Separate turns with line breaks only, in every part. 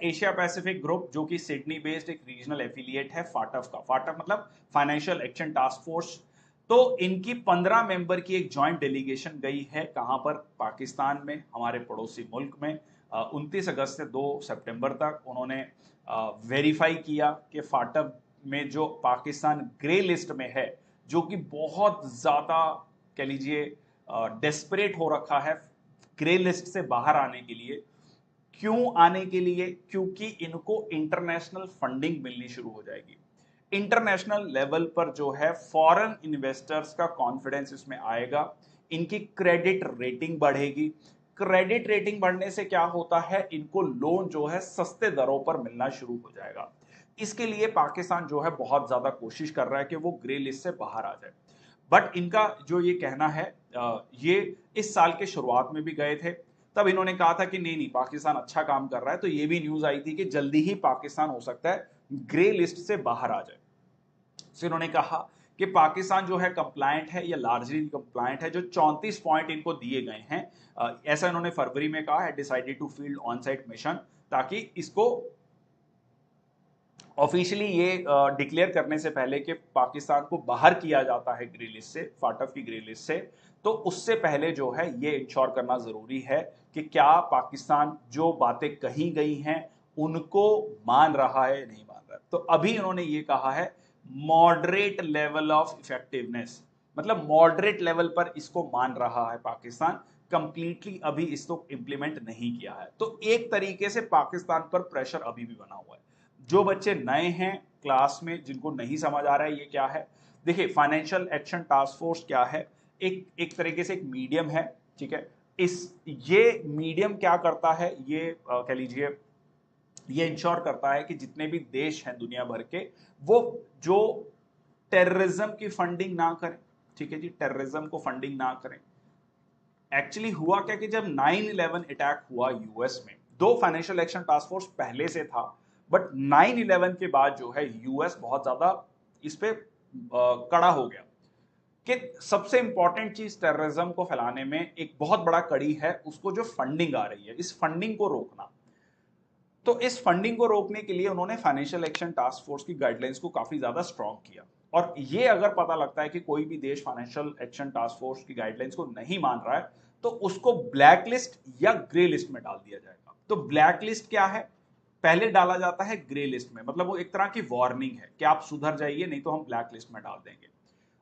Asia Pacific group जो कि Sydney based एक रीजनल एफिलिएट है फाटफ का। फाटफ मतलब फाइनेंशियल एक्शन टास्क फोर्स। तो इनकी 15 मेंबर की एक जॉइंट डेलीगेशन गई है कहां पर, पाकिस्तान में, हमारे पड़ोसी मुल्क में। 29 अगस्त से 2 सितंबर तक उन्होंने वेरीफाई किया कि फाटफ में जो पाकिस्तान ग्रे लिस्ट में है, जो कि बहुत ज्यादा कह लीजिए डेस्परेट हो रखा है ग्रे लिस्ट से बाहर आने के लिए। क्यों आने के लिए? क्योंकि इनको इंटरनेशनल फंडिंग मिलनी शुरू हो जाएगी। इंटरनेशनल लेवल पर जो है फॉरेन इन्वेस्टर्स का कॉन्फिडेंस इसमें आएगा, इनकी क्रेडिट रेटिंग बढ़ेगी। क्रेडिट रेटिंग बढ़ने से क्या होता है, इनको लोन जो है सस्ते दरों पर मिलना शुरू हो जाएगा। इसके लिए पाकिस्तान जो है बहुत ज्यादा कोशिश कर रहा है कि वो ग्रे लिस्ट से बाहर आ जाए। बट इनका जो ये कहना है, ये इस साल के शुरुआत में भी गए थे, तब इन्होंने कहा था कि नहीं नहीं पाकिस्तान अच्छा काम कर रहा है। तो ये भी न्यूज आई थी कि जल्दी ही पाकिस्तान हो सकता है ग्रे लिस्ट से बाहर आ जाए। तो इन्होंने कहा कि पाकिस्तान जो है कंप्लायंट है या लार्जली कंप्लायंट है, जो 34 पॉइंट इनको दिए गए हैं। ऐसा इन्होंने फरवरी में कहा है, decided to field on site mission, ताकि इसको ऑफिशियली ये डिक्लेयर करने से पहले कि पाकिस्तान को बाहर किया जाता है ग्रे लिस्ट से, फाटफ की ग्रे लिस्ट से, तो उससे पहले जो है ये इंश्योर करना जरूरी है कि क्या पाकिस्तान जो बातें कही गई हैं उनको मान रहा है, नहीं मान रहा है। तो अभी उन्होंने ये कहा है मॉडरेट लेवल ऑफ इफेक्टिवनेस, मतलब मॉडरेट लेवल पर इसको मान रहा है पाकिस्तान, कंप्लीटली अभी इसको इंप्लीमेंट नहीं किया है। तो एक तरीके से पाकिस्तान पर प्रेशर अभी भी बना हुआ है। जो बच्चे नए हैं क्लास में, जिनको नहीं समझ आ रहा है ये क्या है, देखिए फाइनेंशियल एक्शन टास्क फोर्स क्या है, एक तरीके से एक मीडियम है, ठीक है। इस ये मीडियम क्या करता है, ये कह लीजिए ये इंश्योर करता है कि जितने भी देश हैं दुनिया भर के, वो जो टेररिज्म की फंडिंग ना करें, ठीक है जी, टेररिज्म को फंडिंग ना करें। एक्चुअली हुआ क्या कि जब 9/11 अटैक हुआ यूएस में, दो फाइनेंशियल एक्शन टास्क फोर्स पहले से था, बट 9/11 के बाद जो है यूएस बहुत ज्यादा इस पे कड़ा हो गया कि सबसे इंपॉर्टेंट चीज टेररिज्म को फैलाने में एक बहुत बड़ा कड़ी है उसको जो फंडिंग आ रही है, इस फंडिंग को रोकना। तो इस फंडिंग को रोकने के लिए उन्होंने फाइनेंशियल एक्शन टास्क फोर्स की गाइडलाइंस को काफी ज्यादा स्ट्रांग किया। और ये अगर पता लगता है कि कोई भी देश फाइनेंशियल एक्शन टास्क फोर्स की गाइडलाइंस को नहीं मान रहा है, तो उसको ब्लैक लिस्ट या ग्रे लिस्ट में डाल दिया जाएगा। तो ब्लैक लिस्ट क्या है, पहले डाला जाता है ग्रे लिस्ट में, मतलब वो एक तरह की वार्निंग है कि आप सुधर जाइए, नहीं तो हम ब्लैक लिस्ट में डाल देंगे।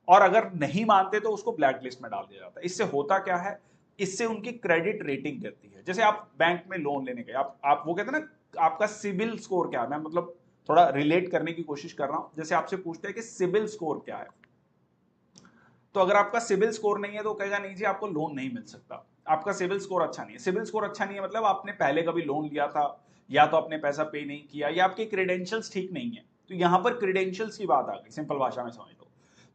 और अगर नहीं मानते तो उसको ब्लैक लिस्ट में डाल दिया जाता है। इससे होता क्या है, इससे उनकी क्रेडिट रेटिंग गिरती है। जैसे आप बैंक में लोन लेने गए, आप वो कहते हैं ना आपका सिबिल स्कोर क्या है, मैं मतलब थोड़ा रिलेट करने की कोशिश कर रहा हूं। जैसे आपसे पूछते हैं कि सिबिल स्कोर क्या है, तो अगर आपका सिबिल स्कोर नहीं है तो कहेगा नहीं जी आपको लोन नहीं मिल सकता, आपका सिबिल स्कोर अच्छा नहीं है। सिबिल स्कोर अच्छा नहीं है मतलब आपने पहले कभी लोन लिया था, या तो आपने पैसा पे नहीं किया, या आपके क्रेडेंशियल्स ठीक नहीं है। तो यहां पर क्रेडेंशियल्स की बात आ गई, सिंपल भाषा में समझ लो।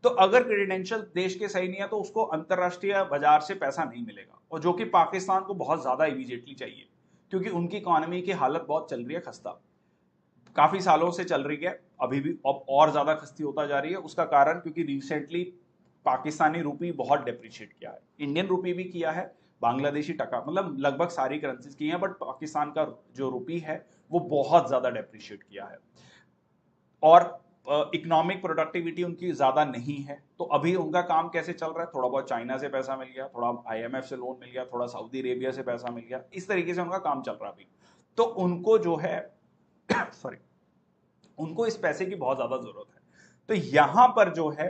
तो अगर क्रेडेंशियल देश के सही नहीं है तो उसको अंतरराष्ट्रीय बाजार से पैसा नहीं मिलेगा, और जो कि पाकिस्तान को बहुत ज्यादा इमीडिएटली चाहिए, क्योंकि उनकी इकोनॉमी की हालत बहुत चल रही है खस्ता, काफी सालों से चल रही है, अभी भी अब और ज्यादा खस्ती होता जा रही है। उसका कारण क्योंकि रिसेंटली पाकिस्तानी रूपी बहुत डेप्रिशिएट किया है, इंडियन रूपी भी किया है, बांग्लादेशी टका, मतलब लगभग सारी करेंसीज की हैं, बट पाकिस्तान का जो रूपी है वो बहुत ज्यादा डेप्रिशिएट किया है। और इकोनॉमिक प्रोडक्टिविटी उनकी ज्यादा नहीं है। तो अभी उनका काम कैसे चल रहा है, थोड़ा बहुत चाइना से पैसा मिल गया, थोड़ा आईएमएफ से लोन मिल गया, थोड़ा सऊदी अरेबिया से पैसा मिल गया, इस तरीके से उनका काम चल रहा है अभी। तो उनको जो है सॉरी, उनको इस पैसे की बहुत ज्यादा जरूरत है। तो यहां पर जो है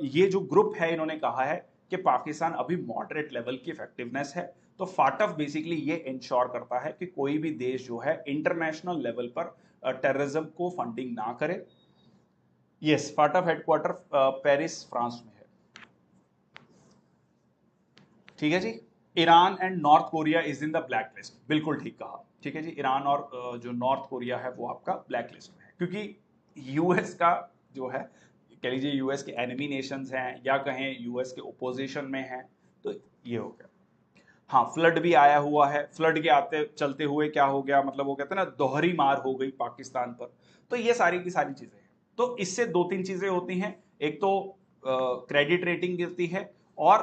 ये जो ग्रुप है इन्होंने कहा है कि पाकिस्तान अभी मॉडरेट लेवल की इफेक्टिवनेस है। तो फाटफ बेसिकली ये इंश्योर करता है कि कोई भी देश जो है इंटरनेशनल लेवल पर टेररिज्म को फंडिंग ना करे। Yes, FATF headquarter Paris France में है, ठीक है जी। Iran and North Korea is in the black list, बिल्कुल ठीक कहा, ठीक है जी। ईरान और जो नॉर्थ कोरिया है वो आपका ब्लैक लिस्ट में है, क्योंकि यूएस का जो है, कह लीजिए यूएस के एनिमी नेशंस हैं या कहें यूएस के ओपोजिशन में हैं, तो ये हो गया। हाँ, फ्लड भी आया हुआ है, फ्लड के आते चलते हुए क्या हो गया, मतलब वो कहते हैं ना दोहरी मार हो गई पाकिस्तान पर। तो ये सारी की सारी चीजें हैं। तो इससे दो तीन चीजें होती हैं, एक तो क्रेडिट रेटिंग गिरती है, और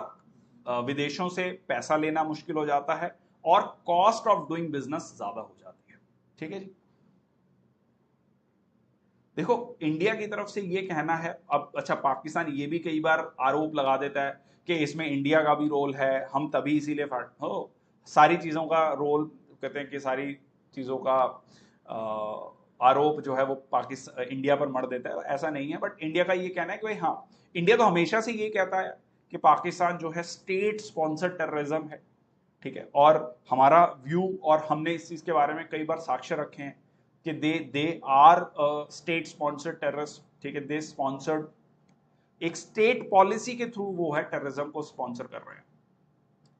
विदेशों से पैसा लेना मुश्किल हो जाता है, और कॉस्ट ऑफ डूइंग बिजनेस ज्यादा हो जाती है। ठीक है जी। देखो, इंडिया की तरफ से ये कहना है, अब अच्छा पाकिस्तान ये भी कई बार आरोप लगा देता है कि इसमें इंडिया का भी रोल है, हम तभी इसीलिए फाट हो, सारी चीज़ों का रोल, कहते हैं कि सारी चीज़ों का आरोप जो है वो पाकिस्तान इंडिया पर मढ़ देता है। ऐसा नहीं है, बट इंडिया का ये कहना है कि भाई हाँ, इंडिया तो हमेशा से ये कहता है कि पाकिस्तान जो है स्टेट स्पॉन्सर्ड टेररिज्म है, ठीक है। और हमारा व्यू, और हमने इस चीज़ के बारे में कई बार साक्ष्य रखे हैं कि they are state sponsored terrorist, ठीक है। दे स्पॉन्सर्ड, एक स्टेट पॉलिसी के थ्रू वो है टेररिज्म को स्पॉन्सर कर रहे हैं।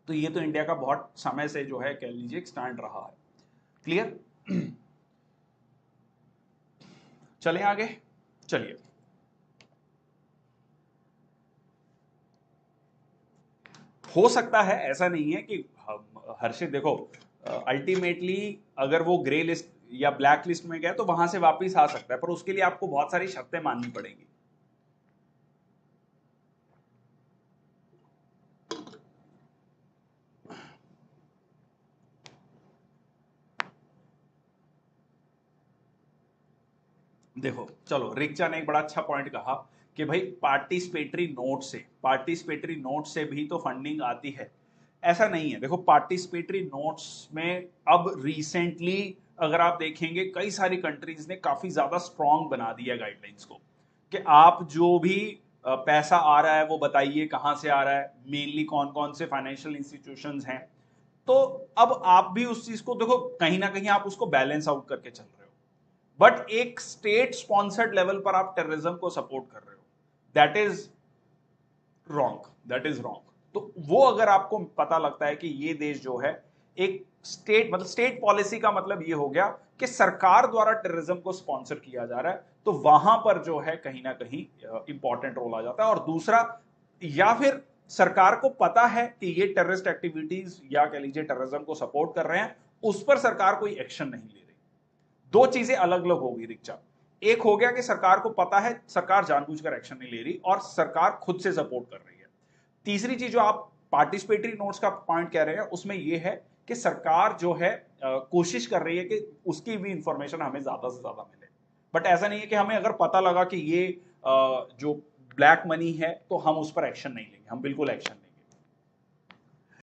तो ये तो इंडिया का बहुत समय से जो है कह लीजिए एक स्टैंड रहा है। क्लियर? चलें आगे, चलिए। हो सकता है, ऐसा नहीं है कि हर्षित, देखो अल्टीमेटली अगर वो ग्रे लिस्ट या ब्लैक लिस्ट में गया तो वहां से वापस आ सकता है, पर उसके लिए आपको बहुत सारी शर्तें माननी पड़ेंगी। देखो चलो, रिक्चा ने एक बड़ा अच्छा पॉइंट कहा कि भाई पार्टिसिपेटरी नोट से भी तो फंडिंग आती है। ऐसा नहीं है, देखो पार्टिसिपेटरी नोट्स में अब रिसेंटली अगर आप देखेंगे कई सारी कंट्रीज ने काफी ज्यादा स्ट्रांग बना दिया गाइडलाइंस को, कि आप जो भी पैसा आ रहा है वो बताइए कहां से आ रहा है, मेनली कौन कौन से फाइनेंशियल इंस्टीट्यूशंस हैं। तो अब आप भी उस चीज को देखो, कहीं ना कहीं आप उसको बैलेंस आउट करके चल रहे हो, बट एक स्टेट स्पॉन्सर्ड लेवल पर आप टेररिज्म को सपोर्ट कर रहे हो, that is wrong, that is wrong. तो वो अगर आपको पता लगता है कि ये देश जो है एक स्टेट, मतलब स्टेट पॉलिसी का मतलब ये हो गया कि सरकार द्वारा टेररिज्म को स्पॉन्सर किया जा रहा है, तो वहां पर जो है कहीं ना कहीं इंपॉर्टेंट रोल आ जाता है। और दूसरा, या फिर सरकार को पता है कि ये टेररिस्ट एक्टिविटीज या कह लीजिए टेररिज्म को सपोर्ट कर रहे हैं, उस पर सरकार कोई एक्शन नहीं ले रही। दो चीजें अलग अलग होगी रिक्शा। एक हो गया कि सरकार को पता है, सरकार जानबूझकर एक्शन नहीं ले रही और सरकार खुद से सपोर्ट कर रही है। तीसरी चीज जो आप पार्टिसिपेटरी नोट्स का पॉइंट कह रहे हैं, उसमें यह है कि सरकार जो है कोशिश कर रही है कि उसकी भी इंफॉर्मेशन हमें ज्यादा से ज्यादा मिले। बट ऐसा नहीं है कि हमें अगर पता लगा कि ये जो ब्लैक मनी है तो हम उस पर एक्शन नहीं लेंगे, हम बिल्कुल एक्शन